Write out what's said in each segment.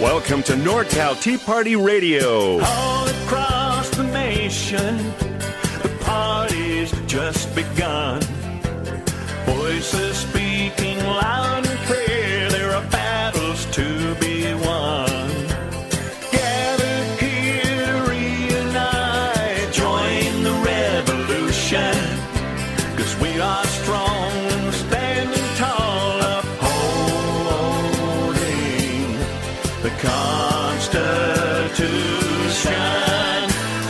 Welcome to NorCal Tea Party Radio. All across the nation, the party's just begun. Voices speaking loud and clear, there are battles to be won. Gathered here to reunite, join the revolution, 'cause we are strong and standing tall, upholding the Constitution.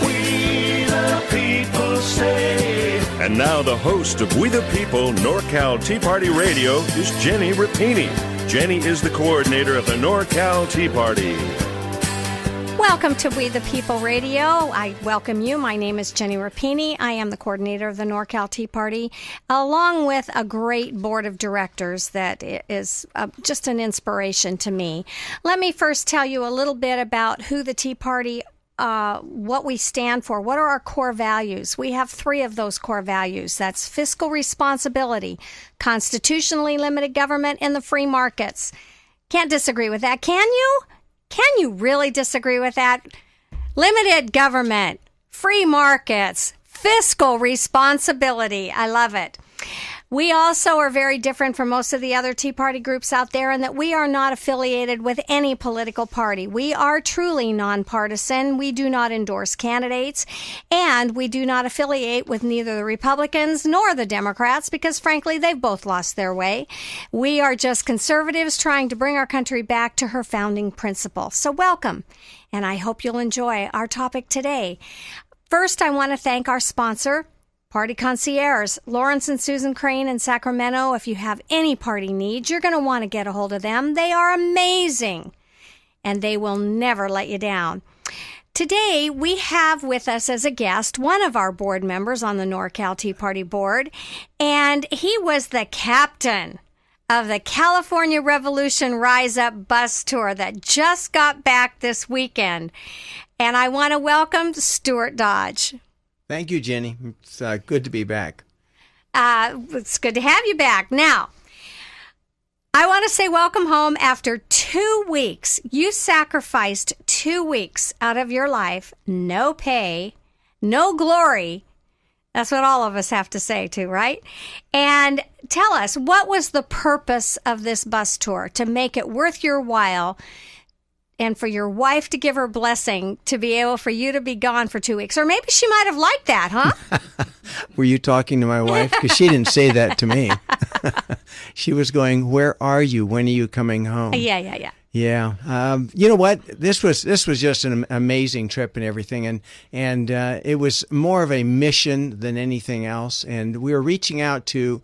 We the people say. And now the host of We the People NorCal Tea Party Radio is Ginny Rapini. Jenny is the coordinator of the NorCal Tea Party. Welcome to We the People Radio. I welcome you. My name is Ginny Rapini. I am the coordinator of the NorCal Tea Party, along with a great board of directors that is just an inspiration to me. Let me first tell you a little bit about who the Tea Party what we stand for. What are our core values? We have 3 of those core values. That's fiscal responsibility, constitutionally limited government, and the free markets. Can't disagree with that, can you? Can you really disagree with that? Limited government, free markets, fiscal responsibility. I love it. We also are very different from most of the other Tea Party groups out there in that we are not affiliated with any political party. We are truly nonpartisan. We do not endorse candidates, and we do not affiliate with neither the Republicans nor the Democrats because, frankly, they've both lost their way. We are just conservatives trying to bring our country back to her founding principle. So welcome, and I hope you'll enjoy our topic today. First, I want to thank our sponsor, Party Concierge, Lawrence and Susan Crane in Sacramento. If you have any party needs, you're going to want to get a hold of them. They are amazing, and they will never let you down. Today, we have with us as a guest one of our board members on the NorCal Tea Party board, and he was the captain of the California Revolution Rise Up bus tour that just got back this weekend. And I want to welcome Stuart Dodge. Thank you, Jenny. It's good to be back. It's good to have you back. Now, I want to say welcome home after 2 weeks. You sacrificed 2 weeks out of your life, no pay, no glory. That's what all of us have to say too, right? And tell us, what was the purpose of this bus tour to make it worth your while and for your wife to give her blessing to be able for you to be gone for 2 weeks? Or maybe she might have liked that, huh? Were you talking to my wife? Because she didn't say that to me. She was going, "Where are you? When are you coming home?" Yeah. Yeah. You know what? This was just an amazing trip and everything. And it was more of a mission than anything else. And we were reaching out to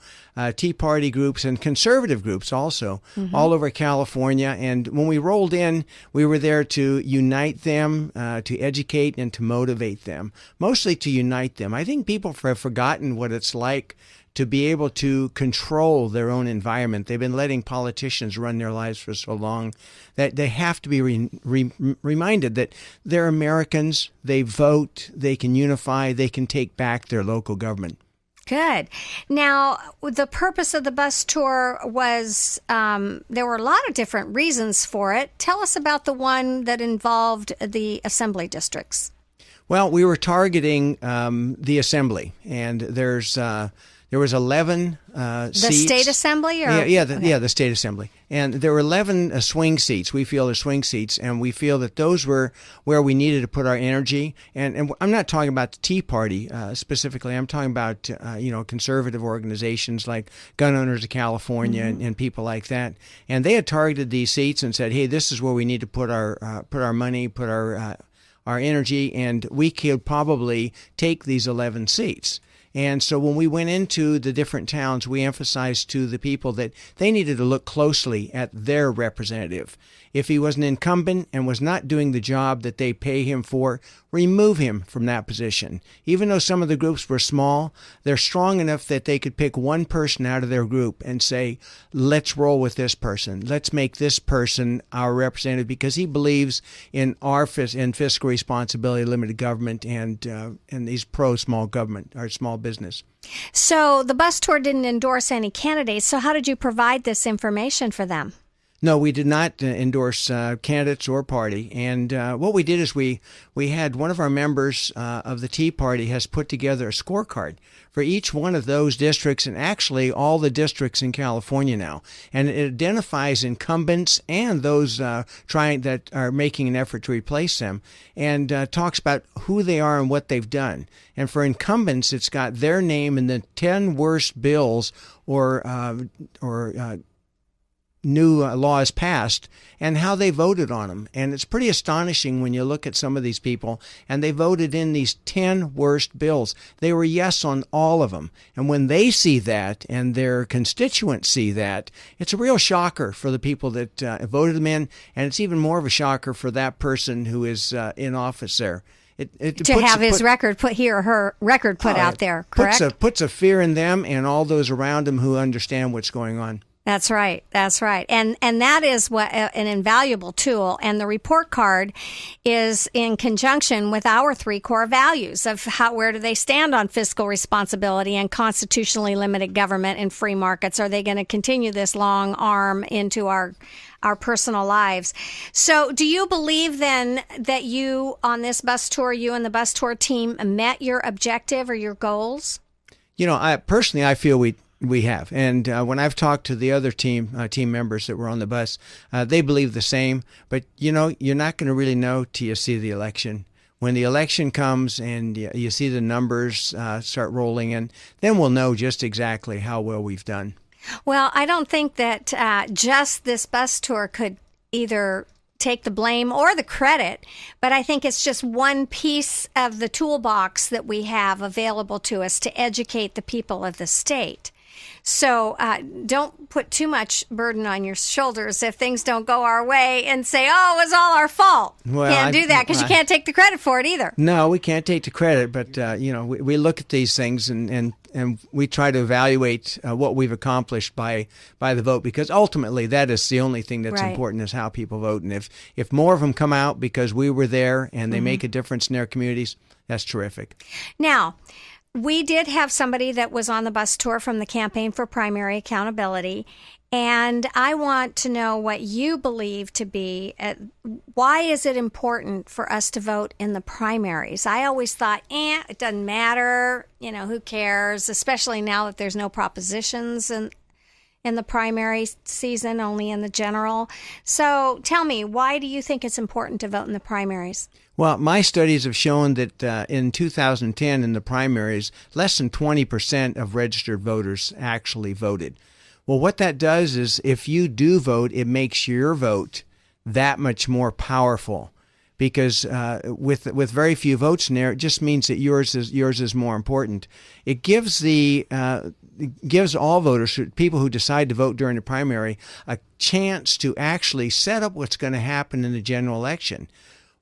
Tea Party groups and conservative groups also all over California. And when we rolled in, we were there to unite them, to educate and to motivate them, mostly to unite them. I think people have forgotten what it's like to be able to control their own environment. They've been letting politicians run their lives for so long that they have to be reminded that they're Americans, they vote, they can unify, they can take back their local government. Good. Now, the purpose of the bus tour was, there were a lot of different reasons for it. Tell us about the one that involved the assembly districts. Well, we were targeting the assembly, and there was 11 seats. The state assembly? Or? The state assembly. And there were 11 swing seats. We feel are swing seats, and we feel that those were where we needed to put our energy. And I'm not talking about the Tea Party specifically. I'm talking about conservative organizations like Gun Owners of California and people like that. And they had targeted these seats and said, "Hey, this is where we need to put our money, put our energy, and we could probably take these 11 seats." And so when we went into the different towns, we emphasized to the people that they needed to look closely at their representative. If he was an incumbent and was not doing the job that they pay him for, remove him from that position. Even though some of the groups were small, they're strong enough that they could pick one person out of their group and say, let's roll with this person. Let's make this person our representative because he believes in in fiscal responsibility, limited government, and these pro-small government or small business. So the bus tour didn't endorse any candidates. So how did you provide this information for them? No, we did not endorse candidates or party. And what we did is we had one of our members of the Tea Party has put together a scorecard for each one of those districts, and actually all the districts in California now. And it identifies incumbents and those that are making an effort to replace them, and talks about who they are and what they've done. And for incumbents, it's got their name in the 10 worst bills or new laws passed and how they voted on them. And it's pretty astonishing when you look at some of these people, and they voted in these 10 worst bills. They were yes on all of them. And when they see that and their constituents see that, it's a real shocker for the people that voted them in, and it's even more of a shocker for that person who is in office there. To have his record put here or her record put out there, correct? Puts a fear in them and all those around them who understand what's going on. That's right. That's right. And that is what an invaluable tool. And the report card is in conjunction with our 3 core values of where do they stand on fiscal responsibility and constitutionally limited government and free markets? Are they going to continue this long arm into our personal lives? So do you believe then that you on this bus tour, you and the bus tour team met your objective or your goals? I feel we have. And when I've talked to the other team members that were on the bus, they believe the same. But, you're not going to really know till you see the election. When the election comes and you see the numbers start rolling in, then we'll know just exactly how well we've done. Well, I don't think that just this bus tour could either take the blame or the credit, but I think it's just one piece of the toolbox that we have available to us to educate the people of the state. So don't put too much burden on your shoulders if things don't go our way and say, oh, it was all our fault. Well, can't do that because you can't take the credit for it either. No, we can't take the credit, but, we look at these things and we try to evaluate what we've accomplished by the vote, because ultimately that is the only thing that's important is how people vote. And if more of them come out because we were there and they make a difference in their communities, that's terrific. Now, we did have somebody that was on the bus tour from the Campaign for Primary Accountability, and I want to know what you believe to be, why is it important for us to vote in the primaries? I always thought, it doesn't matter, who cares, especially now that there's no propositions in the primary season, only in the general. So tell me, why do you think it's important to vote in the primaries? Well, my studies have shown that in 2010 in the primaries, less than 20% of registered voters actually voted. Well, what that does is if you do vote, it makes your vote that much more powerful, because with very few votes in there, it just means that yours is more important. It gives all voters, people who decide to vote during the primary, a chance to actually set up what's going to happen in the general election.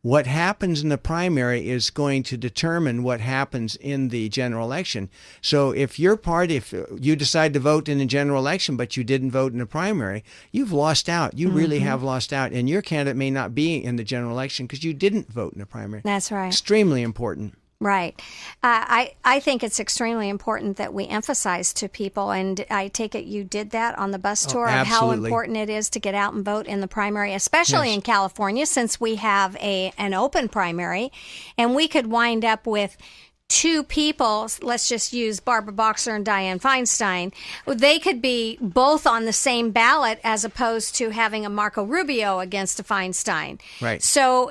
What happens in the primary is going to determine what happens in the general election. So if your party, if you decide to vote in the general election, but you didn't vote in the primary, you've lost out. You really have lost out. And your candidate may not be in the general election because you didn't vote in the primary. That's right. Extremely important. Right. I think it's extremely important that we emphasize to people, and I take it you did that on the bus tour, of how important it is to get out and vote in the primary, especially in California, since we have an open primary, and we could wind up with 2 people, let's just use Barbara Boxer and Dianne Feinstein, they could be both on the same ballot as opposed to having a Marco Rubio against a Feinstein. Right. So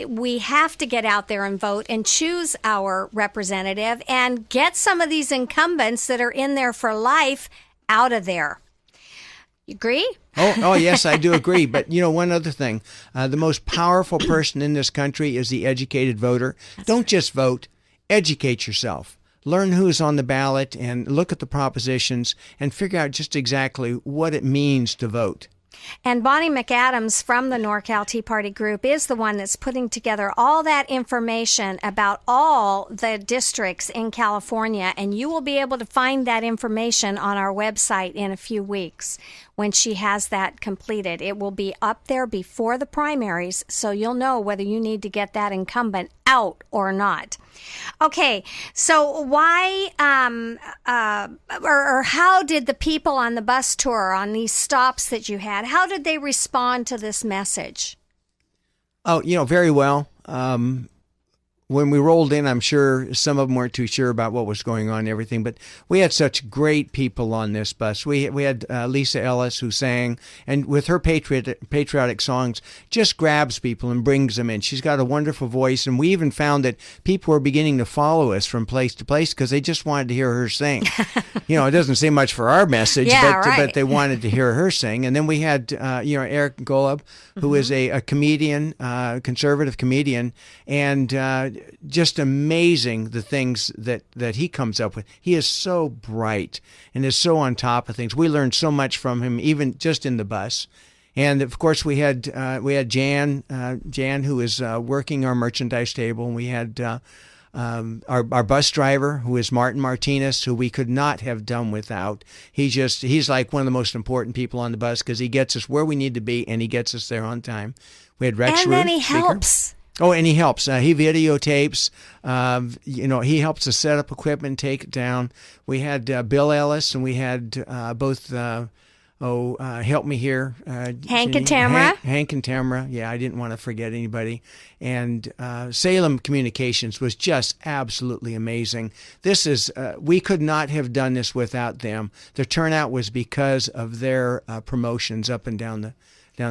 we have to get out there and vote and choose our representative and get some of these incumbents that are in there for life out of there. You agree? Oh, yes, I do agree. But, one other thing, the most powerful person in this country is the educated voter. Don't just vote. Educate yourself. Learn who's on the ballot and look at the propositions and figure out just exactly what it means to vote. And Bonnie McAdams from the NorCal Tea Party group is the one that's putting together all that information about all the districts in California. And you will be able to find that information on our website in a few weeks when she has that completed. It will be up there before the primaries, so you'll know whether you need to get that incumbent out or not. Okay, so why or how did the people on the bus tour, on these stops that you had, that? How did they respond to this message? Oh, very well. When we rolled in, I'm sure some of them weren't too sure about what was going on and everything, but we had such great people on this bus. We had Lisa Ellis, who sang, and with her patriotic songs, just grabs people and brings them in. She's got a wonderful voice, and we even found that people were beginning to follow us from place to place because they just wanted to hear her sing. It doesn't say much for our message, but they wanted to hear her sing. And then we had, Eric Golub, who is a comedian, conservative comedian, and just amazing the things that he comes up with. He is so bright and is so on top of things. We learned so much from him, even just in the bus. And of course, we had Jan, who is working our merchandise table, and we had our bus driver, who is Martin Martinez, who we could not have done without. He's like one of the most important people on the bus because he gets us where we need to be, and he gets us there on time. We had Rex and then he speaker. helps. Oh, and he helps. He videotapes. He helps us set up equipment, take it down. We had Bill Ellis, and we had both. Help me here. Hank and Tamara. Hank and Tamara. Yeah, I didn't want to forget anybody. And Salem Communications was just absolutely amazing. This is we could not have done this without them. The turnout was because of their promotions up and down the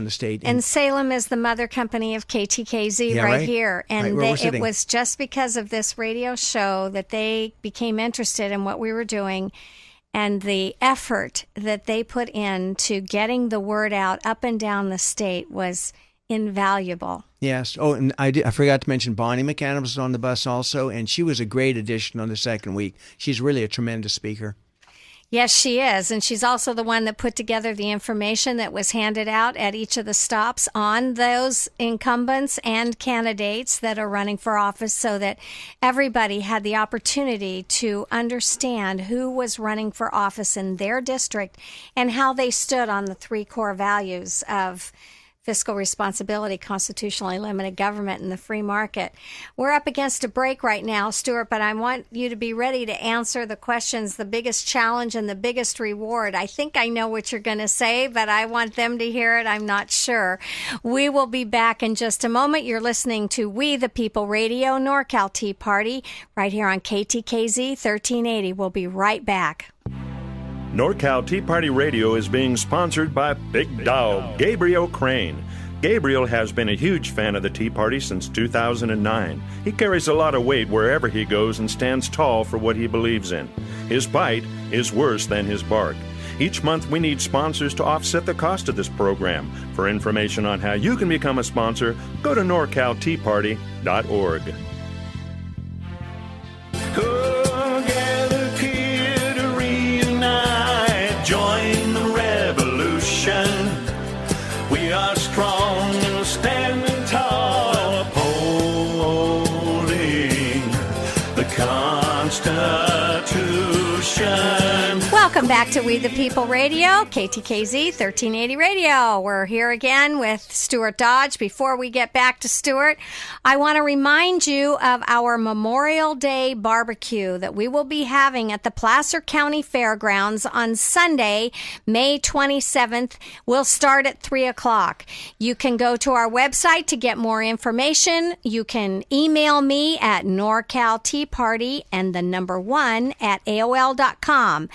state. And Salem is the mother company of KTKZ right here. And it was just because of this radio show that they became interested in what we were doing, and the effort that they put into getting the word out up and down the state was invaluable. Yes. Oh, and I forgot to mention Bonnie McAdams was on the bus also, and she was a great addition on the second week. She's really a tremendous speaker. Yes, she is. And she's also the one that put together the information that was handed out at each of the stops on those incumbents and candidates that are running for office, so that everybody had the opportunity to understand who was running for office in their district and how they stood on the three core values of fiscal responsibility, constitutionally limited government, and the free market. We're up against a break right now, Stuart, but I want you to be ready to answer the questions, the biggest challenge and the biggest reward. I think I know what you're going to say, but I want them to hear it. I'm not sure. We will be back in just a moment. You're listening to We the People Radio, NorCal Tea Party, right here on KTKZ 1380. We'll be right back. NorCal Tea Party Radio is being sponsored by Big Dog Gabriel Crane. Gabriel has been a huge fan of the Tea Party since 2009. He carries a lot of weight wherever he goes and stands tall for what he believes in. His bite is worse than his bark. Each month we need sponsors to offset the cost of this program. For information on how you can become a sponsor, go to norcalteaparty.org. Join the revolution. We are strong and standing tall, upholding the Constitution. Welcome back to We the People Radio, KTKZ 1380 Radio. We're here again with Stuart Dodge. Before we get back to Stuart, I want to remind you of our Memorial Day barbecue that we will be having at the Placer County Fairgrounds on Sunday, May 27th. We'll start at 3 o'clock. You can go to our website to get more information. You can email me at norcalteaparty and the number 1 at AOL.com.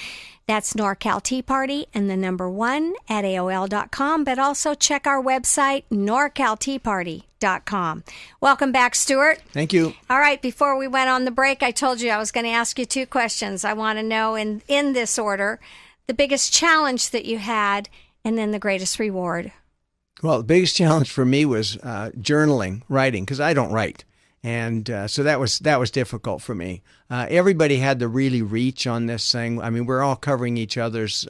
That's NorCal Tea Party and the number 1 at AOL.com, but also check our website, norcalteaparty.com. Welcome back, Stuart. Thank you. All right, before we went on the break, I told you I was going to ask you 2 questions. I want to know in this order, the biggest challenge that you had and then the greatest reward. Well, the biggest challenge for me was journaling, writing, because I don't write. And so that was difficult for me. Everybody had to really reach on this thing. I mean, we're all covering each other's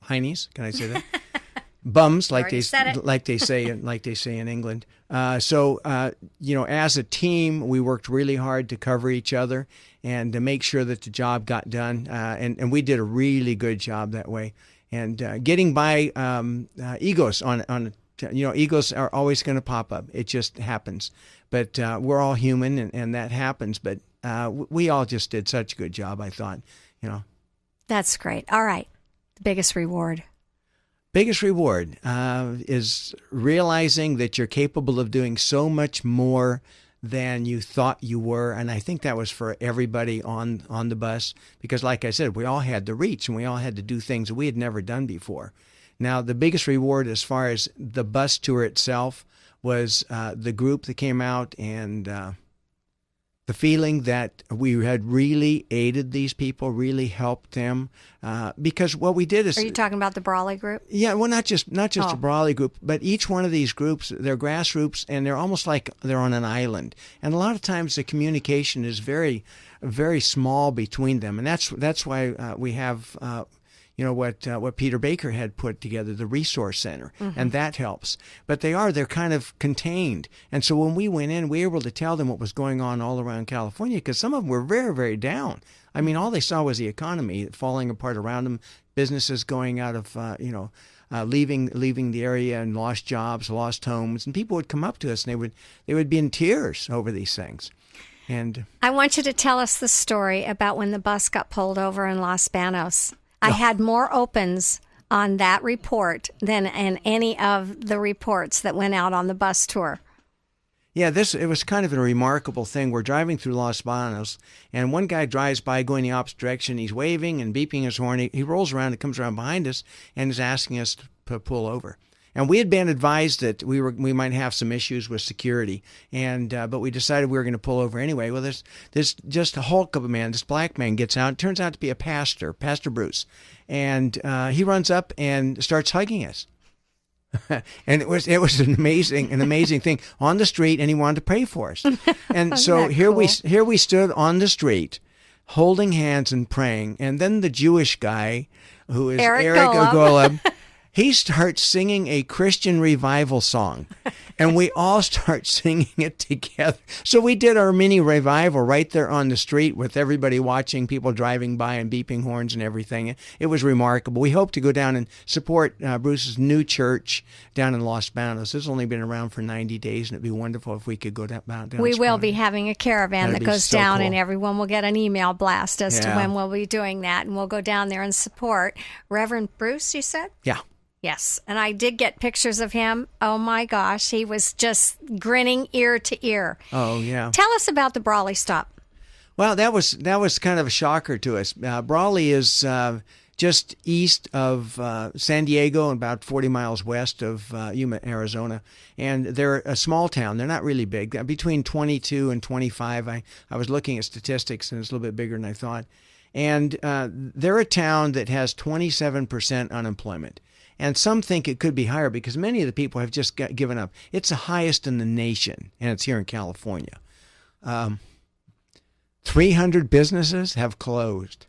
heinies. Can I say that? Bums, like they say in England. So as a team, we worked really hard to cover each other and to make sure that the job got done. And we did a really good job that way. And getting by egos egos are always going to pop up. It just happens. But we're all human, and that happens. But we all just did such a good job, I thought, That's great. All right. The biggest reward. Biggest reward is realizing that you're capable of doing so much more than you thought you were. And I think that was for everybody on the bus, because like I said, we all had the reach and we all had to do things that we had never done before. Now, the biggest reward as far as the bus tour itself was the group that came out, and the feeling that we had really aided these people, really helped them, because what we did is... Are you talking about the Brawley group? Yeah, well, not just the Brawley group, but each one of these groups, they're grassroots, and they're almost like they're on an island. And a lot of times the communication is very, very small between them, and that's why we have... what Peter Baker had put together, the resource center, and that helps. But they're kind of contained. And so when we went in, we were able to tell them what was going on all around California, because some of them were very, very down. I mean, all they saw was the economy falling apart around them, businesses going out of, leaving the area, and lost jobs, lost homes. And people would come up to us and they would be in tears over these things. And I want you to tell us the story about when the bus got pulled over in Los Banos. I had more opens on that report than in any of the reports that went out on the bus tour. Yeah, it was kind of a remarkable thing. We're driving through Los Banos, and one guy drives by going the opposite direction. He's waving and beeping his horn. He rolls around and comes around behind us and is asking us to pull over. And we had been advised that we might have some issues with security, but we decided we were going to pull over anyway. Well, there's just a hulk of a man. This black man gets out. It turns out to be a pastor, Pastor Bruce, and he runs up and starts hugging us. And it was an amazing thing on the street, and he wanted to pray for us. And so here we stood on the street, holding hands and praying. And then the Jewish guy, who is Eric Golub, he starts singing a Christian revival song, and we all start singing it together. So we did our mini revival right there on the street with everybody watching, people driving by and beeping horns and everything. It was remarkable. We hope to go down and support Bruce's new church down in Los Banos. It's only been around for 90 days, and it'd be wonderful if we could go down. We will be having a caravan that goes down, and everyone will get an email blast as to when we'll be doing that, and we'll go down there and support Reverend Bruce, you said? Yeah. Yes, and I did get pictures of him. Oh, my gosh. He was just grinning ear to ear. Oh, yeah. Tell us about the Brawley stop. Well, that was kind of a shocker to us. Brawley is just east of San Diego and about 40 miles west of Yuma, Arizona. And they're a small town. They're not really big. Between 22 and 25. I was looking at statistics, and it's a little bit bigger than I thought. And they're a town that has 27% unemployment. And some think it could be higher because many of the people have just given up. It's the highest in the nation, and it's here in California. 300 businesses have closed.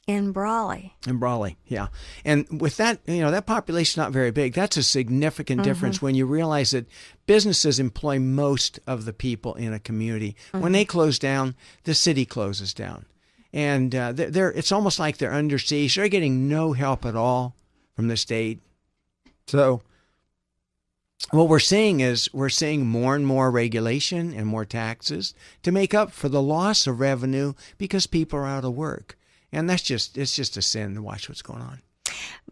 In Brawley. In Brawley, yeah. And with that, that population's not very big. That's a significant difference when you realize that businesses employ most of the people in a community. When they close down, the city closes down. And it's almost like they're under siege. They're getting no help at all from the state. So what we're seeing is more and more regulation and more taxes to make up for the loss of revenue because people are out of work. And it's just a sin to watch what's going on.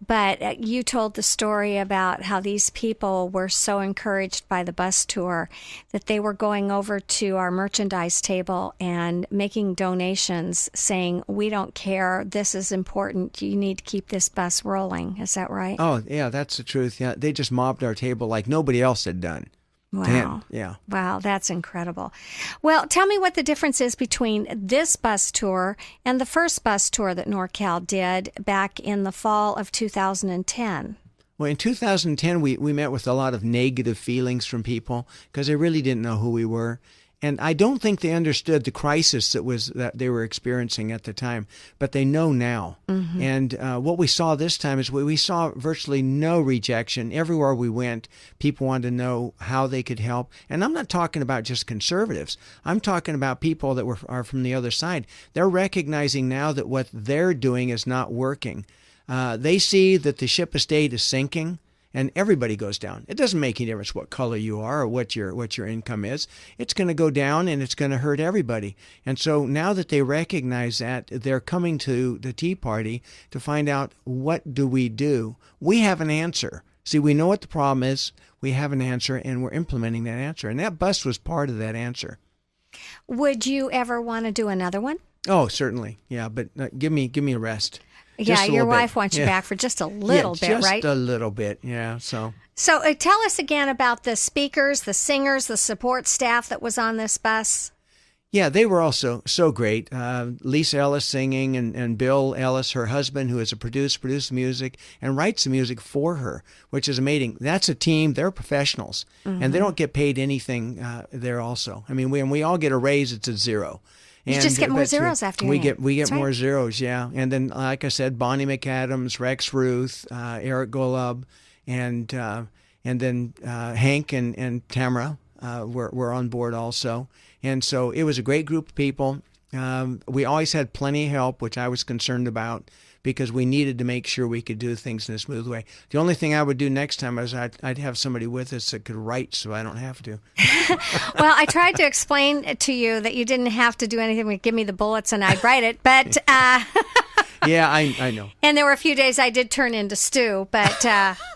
But you told the story about how these people were so encouraged by the bus tour that they were going over to our merchandise table and making donations saying, we don't care, this is important, you need to keep this bus rolling. Is that right? Oh, yeah, that's the truth. Yeah, they just mobbed our table like nobody else had done. Wow. Yeah. Wow, that's incredible. Well, tell me what the difference is between this bus tour and the first bus tour that NorCal did back in the fall of 2010. Well, in 2010, we met with a lot of negative feelings from people because they really didn't know who we were. And I don't think they understood the crisis that they were experiencing at the time, but they know now. And what we saw this time is we saw virtually no rejection. Everywhere we went, people wanted to know how they could help. And I'm not talking about just conservatives. I'm talking about people that are from the other side. They're recognizing now that what they're doing is not working. They see that the ship of state is sinking, and everybody goes down. It doesn't make any difference what color you are or what your income is. It's going to go down, and it's going to hurt everybody. And so now that they recognize that, they're coming to the Tea Party to find out, what do we do? We have an answer. See, we know what the problem is. We have an answer, and we're implementing that answer. And that bus was part of that answer. Would you ever want to do another one? Oh, certainly. Yeah, but give me a rest. Yeah, your wife wants you back for just a little bit, right? Just a little bit, yeah. So tell us again about the speakers, the singers, the support staff that was on this bus. Yeah, they were also so great. Lisa Ellis singing, and Bill Ellis, her husband, who is a producer, produced the music and writes the music for her, which is amazing. That's a team. They're professionals, and they don't get paid anything there also. I mean, when we all get a raise, it's a zero. You just get more zeros after your name. We get That's more right. zeros, yeah. And then, like I said, Bonnie McAdams, Rex Ruth, Eric Golub, and then Hank and Tamara were on board also. And so it was a great group of people. We always had plenty of help, which I was concerned about, because we needed to make sure we could do things in a smooth way. The only thing I would do next time is I'd have somebody with us that could write, so I don't have to. Well, I tried to explain to you that you didn't have to do anything. Give me the bullets and I'd write it. But yeah, I know. And there were a few days I did turn into stew, but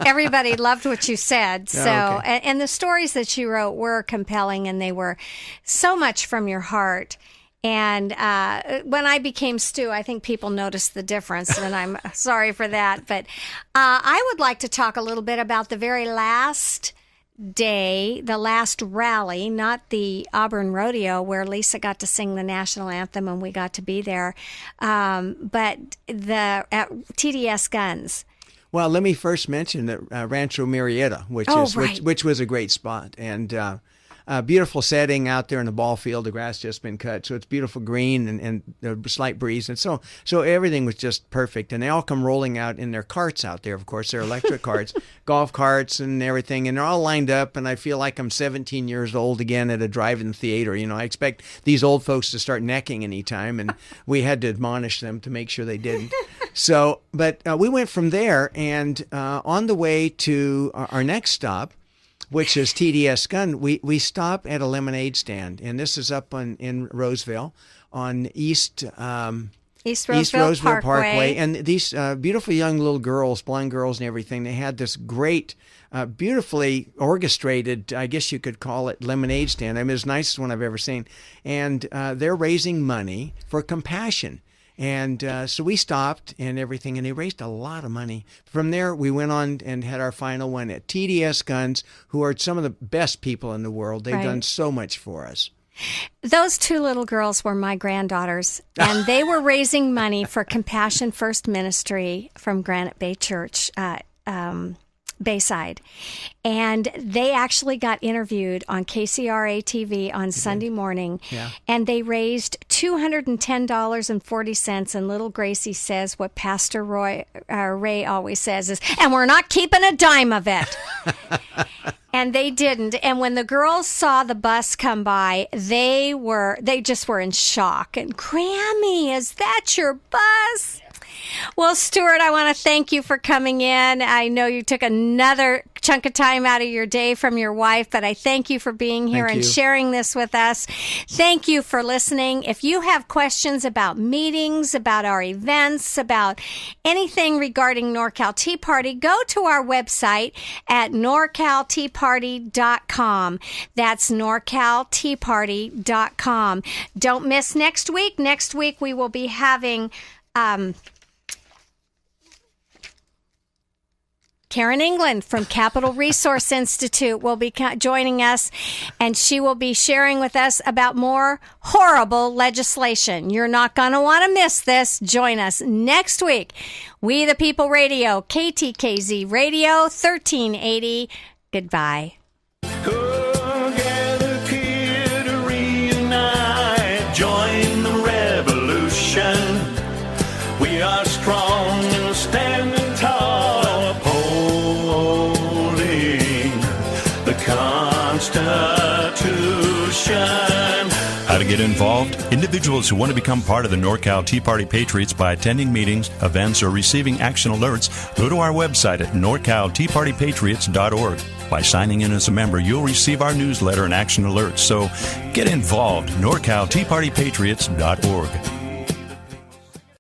everybody loved what you said. So, okay. and the stories that you wrote were compelling, and they were so much from your heart. And when I became Stu, I think people noticed the difference, and I'm sorry for that. But I would like to talk a little bit about the very last day, the last rally, not the Auburn Rodeo, where Lisa got to sing the national anthem and we got to be there, but at TDS Guns. Well, let me first mention that Rancho Murrieta, which was a great spot, and beautiful setting out there in the ball field. The grass just been cut, so it's beautiful green and a slight breeze, and so everything was just perfect. And they all come rolling out in their carts out there. Of course, they're electric carts, golf carts, and everything, and they're all lined up. And I feel like I'm 17 years old again at a drive-in theater. You know, I expect these old folks to start necking any time, and we had to admonish them to make sure they didn't. So, but we went from there, and on the way to our next stop, which is TDS Gun, we stop at a lemonade stand, and this is up in Roseville on East Roseville Parkway. And these beautiful young little girls, blind girls and everything, they had this great, beautifully orchestrated, I guess you could call it, lemonade stand. I mean, it's the nicest one I've ever seen. And they're raising money for compassion. And so we stopped and everything, and they raised a lot of money. From there, we went on and had our final one at TDS Guns, who are some of the best people in the world. They've done so much for us. Those two little girls were my granddaughters, and they were raising money for Compassion First Ministry from Granite Bay Church, Bayside. And they actually got interviewed on KCRA TV on Sunday morning, and they raised $210.40. And little Gracie says what Pastor Ray always says is, and we're not keeping a dime of it. And they didn't. And when the girls saw the bus come by, they just were in shock. And Grammy, is that your bus? Well, Stuart, I want to thank you for coming in. I know you took another chunk of time out of your day from your wife, but I thank you for being here and sharing this with us. Thank you for listening. If you have questions about meetings, about our events, about anything regarding NorCal Tea Party, go to our website at norcalteaparty.com. That's norcalteaparty.com. Don't miss next week. Next week we will be having Karen England from Capital Resource Institute will be joining us, and she will be sharing with us about more horrible legislation. You're not going to want to miss this. Join us next week. We the People Radio, KTKZ Radio, 1380. Goodbye. Go gather here to reunite, join the revolution. We are strong and standing tall, upholding the Constitution. How to get involved? Individual individuals who want to become part of the NorCal Tea Party Patriots by attending meetings, events, or receiving action alerts, go to our website at norcalteapartypatriots.org. By signing in as a member, you'll receive our newsletter and action alerts. So get involved. NorCalTeaPartyPatriots.org.